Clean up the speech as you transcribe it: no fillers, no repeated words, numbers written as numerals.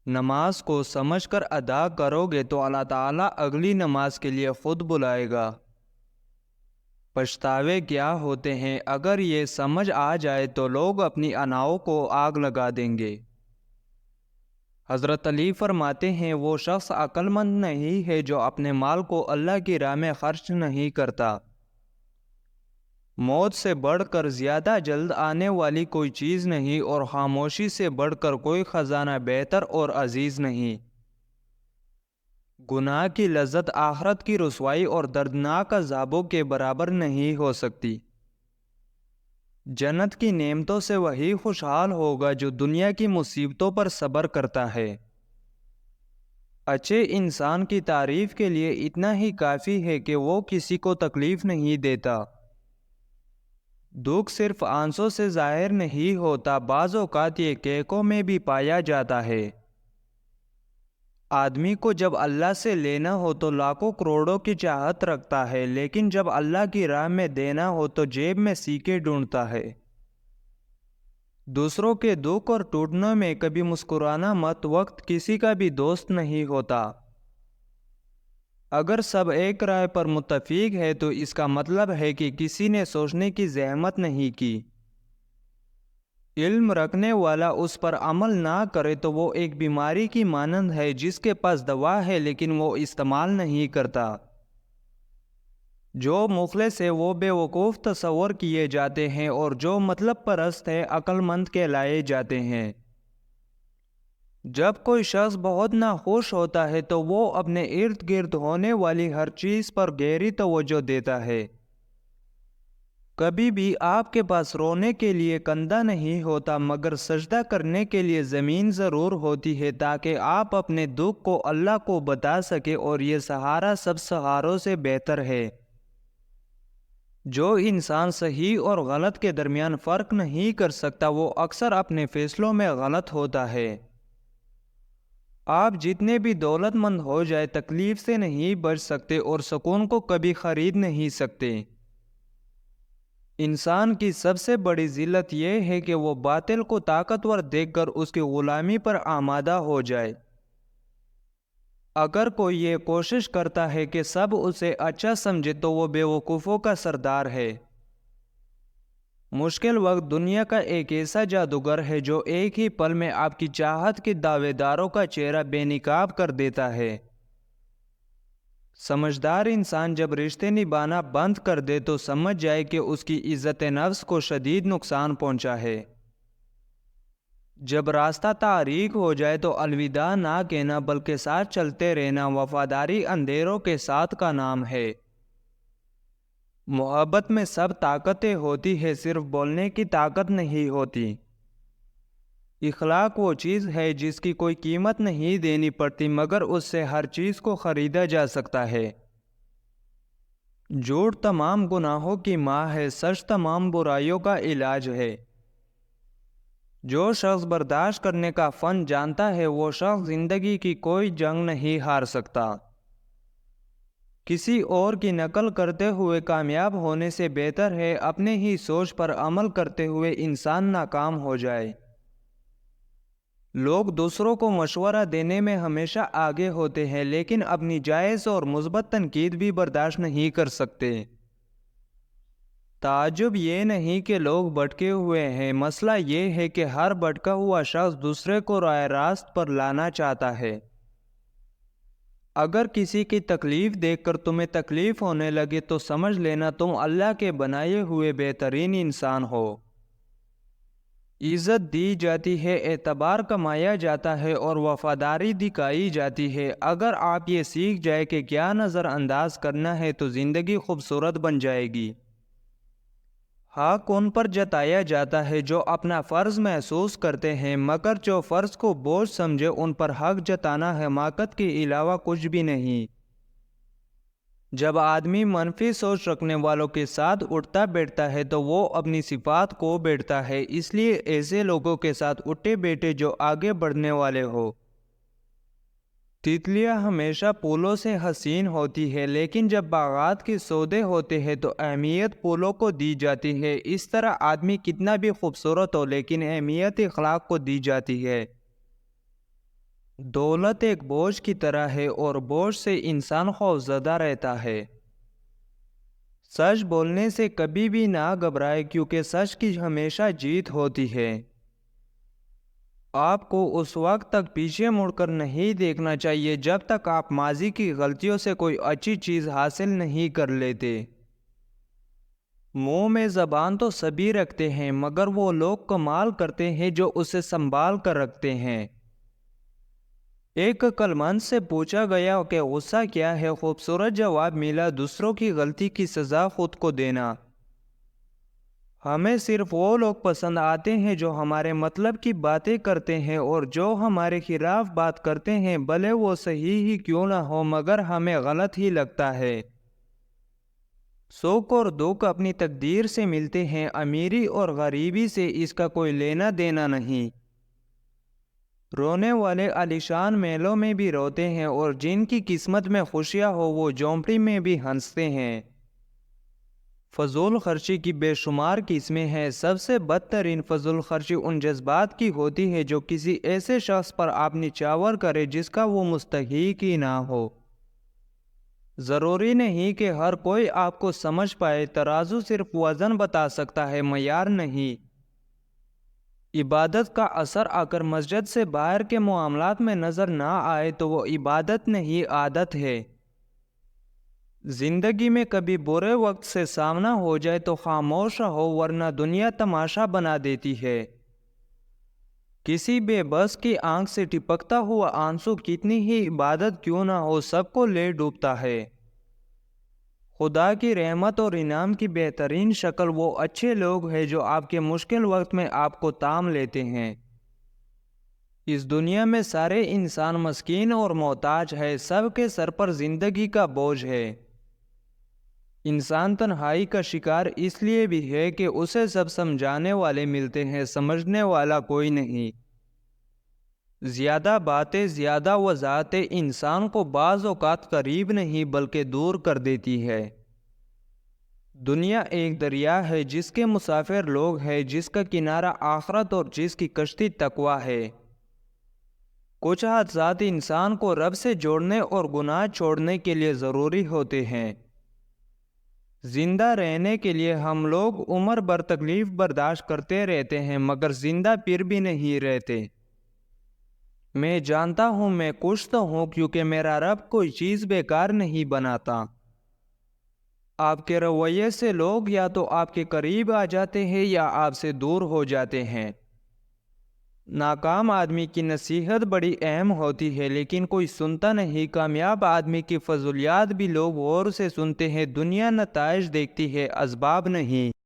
نماز کو سمجھ کر ادا کرو گے تو اللہ تعالیٰ اگلی نماز کے لیے خود بلائے گا۔ پچھتاوے کیا ہوتے ہیں؟ اگر یہ سمجھ آ جائے تو لوگ اپنی اناؤں کو آگ لگا دیں گے۔ حضرت علی فرماتے ہیں وہ شخص عقل مند نہیں ہے جو اپنے مال کو اللہ کی راہ میں خرچ نہیں کرتا۔ موت سے بڑھ کر زیادہ جلد آنے والی کوئی چیز نہیں، اور خاموشی سے بڑھ کر کوئی خزانہ بہتر اور عزیز نہیں۔ گناہ کی لذت آخرت کی رسوائی اور دردناک عذابوں کے برابر نہیں ہو سکتی۔ جنت کی نعمتوں سے وہی خوشحال ہوگا جو دنیا کی مصیبتوں پر صبر کرتا ہے۔ اچھے انسان کی تعریف کے لیے اتنا ہی کافی ہے کہ وہ کسی کو تکلیف نہیں دیتا۔ دکھ صرف آنسوں سے ظاہر نہیں ہوتا، بعض اوقات یہ کینکوں میں بھی پایا جاتا ہے۔ آدمی کو جب اللہ سے لینا ہو تو لاکھوں کروڑوں کی چاہت رکھتا ہے، لیکن جب اللہ کی راہ میں دینا ہو تو جیب میں سیکے ڈھونڈتا ہے۔ دوسروں کے دکھ اور ٹوٹنے میں کبھی مسکرانا مت، وقت کسی کا بھی دوست نہیں ہوتا۔ اگر سب ایک رائے پر متفق ہے تو اس کا مطلب ہے کہ کسی نے سوچنے کی زحمت نہیں کی۔ علم رکھنے والا اس پر عمل نہ کرے تو وہ ایک بیماری کی مانند ہے جس کے پاس دوا ہے لیکن وہ استعمال نہیں کرتا۔ جو مخلص ہے وہ بے وقوف تصور کیے جاتے ہیں، اور جو مطلب پرست ہے عقل مند کہلائے جاتے ہیں۔ جب کوئی شخص بہت ناخوش ہوتا ہے تو وہ اپنے ارد گرد ہونے والی ہر چیز پر گہری توجہ دیتا ہے۔ کبھی بھی آپ کے پاس رونے کے لیے کندھا نہیں ہوتا، مگر سجدہ کرنے کے لیے زمین ضرور ہوتی ہے تاکہ آپ اپنے دکھ کو اللہ کو بتا سکیں، اور یہ سہارا سب سہاروں سے بہتر ہے۔ جو انسان صحیح اور غلط کے درمیان فرق نہیں کر سکتا وہ اکثر اپنے فیصلوں میں غلط ہوتا ہے۔ آپ جتنے بھی دولت مند ہو جائے تکلیف سے نہیں بچ سکتے اور سکون کو کبھی خرید نہیں سکتے۔ انسان کی سب سے بڑی ذلت یہ ہے کہ وہ باطل کو طاقتور دیکھ کر اس کی غلامی پر آمادہ ہو جائے۔ اگر کوئی یہ کوشش کرتا ہے کہ سب اسے اچھا سمجھے تو وہ بے وقوفوں کا سردار ہے۔ مشکل وقت دنیا کا ایک ایسا جادوگر ہے جو ایک ہی پل میں آپ کی چاہت کے دعوے داروں کا چہرہ بے نقاب کر دیتا ہے۔ سمجھدار انسان جب رشتے نبھانا بند کر دے تو سمجھ جائے کہ اس کی عزت نفس کو شدید نقصان پہنچا ہے۔ جب راستہ تاریک ہو جائے تو الوداع نہ کہنا بلکہ ساتھ چلتے رہنا وفاداری اندھیروں کے ساتھ کا نام ہے۔ محبت میں سب طاقتیں ہوتی ہیں، صرف بولنے کی طاقت نہیں ہوتی۔ اخلاق وہ چیز ہے جس کی کوئی قیمت نہیں دینی پڑتی، مگر اس سے ہر چیز کو خریدا جا سکتا ہے۔ جھوٹ تمام گناہوں کی ماں ہے، سچ تمام برائیوں کا علاج ہے۔ جو شخص برداشت کرنے کا فن جانتا ہے وہ شخص زندگی کی کوئی جنگ نہیں ہار سکتا۔ کسی اور کی نقل کرتے ہوئے کامیاب ہونے سے بہتر ہے اپنے ہی سوچ پر عمل کرتے ہوئے انسان ناکام ہو جائے۔ لوگ دوسروں کو مشورہ دینے میں ہمیشہ آگے ہوتے ہیں، لیکن اپنی جائز اور مثبت تنقید بھی برداشت نہیں کر سکتے۔ تعجب یہ نہیں کہ لوگ بھٹکے ہوئے ہیں، مسئلہ یہ ہے کہ ہر بھٹکا ہوا شخص دوسرے کو راہ راست پر لانا چاہتا ہے۔ اگر کسی کی تکلیف دیکھ کر تمہیں تکلیف ہونے لگے تو سمجھ لینا تم اللہ کے بنائے ہوئے بہترین انسان ہو۔ عزت دی جاتی ہے، اعتبار کمایا جاتا ہے اور وفاداری دکھائی جاتی ہے۔ اگر آپ یہ سیکھ جائے کہ کیا نظر انداز کرنا ہے تو زندگی خوبصورت بن جائے گی۔ حق ان پر جتایا جاتا ہے جو اپنا فرض محسوس کرتے ہیں، مگر جو فرض کو بوجھ سمجھے ان پر حق جتانا حماقت کے علاوہ کچھ بھی نہیں۔ جب آدمی منفی سوچ رکھنے والوں کے ساتھ اٹھتا بیٹھتا ہے تو وہ اپنی صفات کو بیٹھتا ہے، اس لیے ایسے لوگوں کے ساتھ اٹھے بیٹھے جو آگے بڑھنے والے ہو۔ تتلیاں ہمیشہ پھولوں سے حسین ہوتی ہے، لیکن جب باغات کے سودے ہوتے ہیں تو اہمیت پھولوں کو دی جاتی ہے۔ اس طرح آدمی کتنا بھی خوبصورت ہو لیکن اہمیت اخلاق کو دی جاتی ہے۔ دولت ایک بوجھ کی طرح ہے اور بوجھ سے انسان خوفزدہ رہتا ہے۔ سچ بولنے سے کبھی بھی نہ گھبرائے کیونکہ سچ کی ہمیشہ جیت ہوتی ہے۔ آپ کو اس وقت تک پیچھے مڑ کر نہیں دیکھنا چاہیے جب تک آپ ماضی کی غلطیوں سے کوئی اچھی چیز حاصل نہیں کر لیتے۔ منہ میں زبان تو سبھی رکھتے ہیں مگر وہ لوگ کمال کرتے ہیں جو اسے سنبھال کر رکھتے ہیں۔ ایک عقلمند سے پوچھا گیا کہ غصہ کیا ہے؟ خوبصورت جواب ملا، دوسروں کی غلطی کی سزا خود کو دینا۔ ہمیں صرف وہ لوگ پسند آتے ہیں جو ہمارے مطلب کی باتیں کرتے ہیں اور جو ہمارے خلاف بات کرتے ہیں بھلے وہ صحیح ہی کیوں نہ ہو مگر ہمیں غلط ہی لگتا ہے۔ سکھ اور دکھ اپنی تقدیر سے ملتے ہیں، امیری اور غریبی سے اس کا کوئی لینا دینا نہیں۔ رونے والے عالیشان محلوں میں بھی روتے ہیں اور جن کی قسمت میں خوشیاں ہو وہ جھونپڑی میں بھی ہنستے ہیں۔ فضول خرچی کی بے شمار قسمیں ہیں، سب سے بدترین فضول خرچی ان جذبات کی ہوتی ہے جو کسی ایسے شخص پر آپ نچھاور کرے جس کا وہ مستحق ہی نہ ہو۔ ضروری نہیں کہ ہر کوئی آپ کو سمجھ پائے، ترازو صرف وزن بتا سکتا ہے، معیار نہیں۔ عبادت کا اثر اگر مسجد سے باہر کے معاملات میں نظر نہ آئے تو وہ عبادت نہیں، عادت ہے۔ زندگی میں کبھی برے وقت سے سامنا ہو جائے تو خاموش رہو ورنہ دنیا تماشا بنا دیتی ہے۔ کسی بے بس کی آنکھ سے ٹپکتا ہوا آنسو کتنی ہی عبادت کیوں نہ ہو سب کو لے ڈوبتا ہے۔ خدا کی رحمت اور انعام کی بہترین شکل وہ اچھے لوگ ہیں جو آپ کے مشکل وقت میں آپ کو تام لیتے ہیں۔ اس دنیا میں سارے انسان مسکین اور محتاج ہے، سب کے سر پر زندگی کا بوجھ ہے۔ انسان تنہائی کا شکار اس لیے بھی ہے کہ اسے سب سمجھانے والے ملتے ہیں، سمجھنے والا کوئی نہیں۔ زیادہ باتیں، زیادہ وضاحتیں انسان کو بعض اوقات قریب نہیں بلکہ دور کر دیتی ہے۔ دنیا ایک دریا ہے جس کے مسافر لوگ ہیں، جس کا کنارہ آخرت اور جس کی کشتی تقویٰ ہے۔ کچھ حادثات انسان کو رب سے جوڑنے اور گناہ چھوڑنے کے لیے ضروری ہوتے ہیں۔ زندہ رہنے کے لیے ہم لوگ عمر بھر تکلیف برداشت کرتے رہتے ہیں مگر زندہ پھر بھی نہیں رہتے۔ میں جانتا ہوں میں خوش تو ہوں کیونکہ میرا رب کوئی چیز بیکار نہیں بناتا۔ آپ کے رویے سے لوگ یا تو آپ کے قریب آ جاتے ہیں یا آپ سے دور ہو جاتے ہیں۔ ناکام آدمی کی نصیحت بڑی اہم ہوتی ہے لیکن کوئی سنتا نہیں، کامیاب آدمی کی فضولیات بھی لوگ غور سے سنتے ہیں۔ دنیا نتائج دیکھتی ہے، اسباب نہیں۔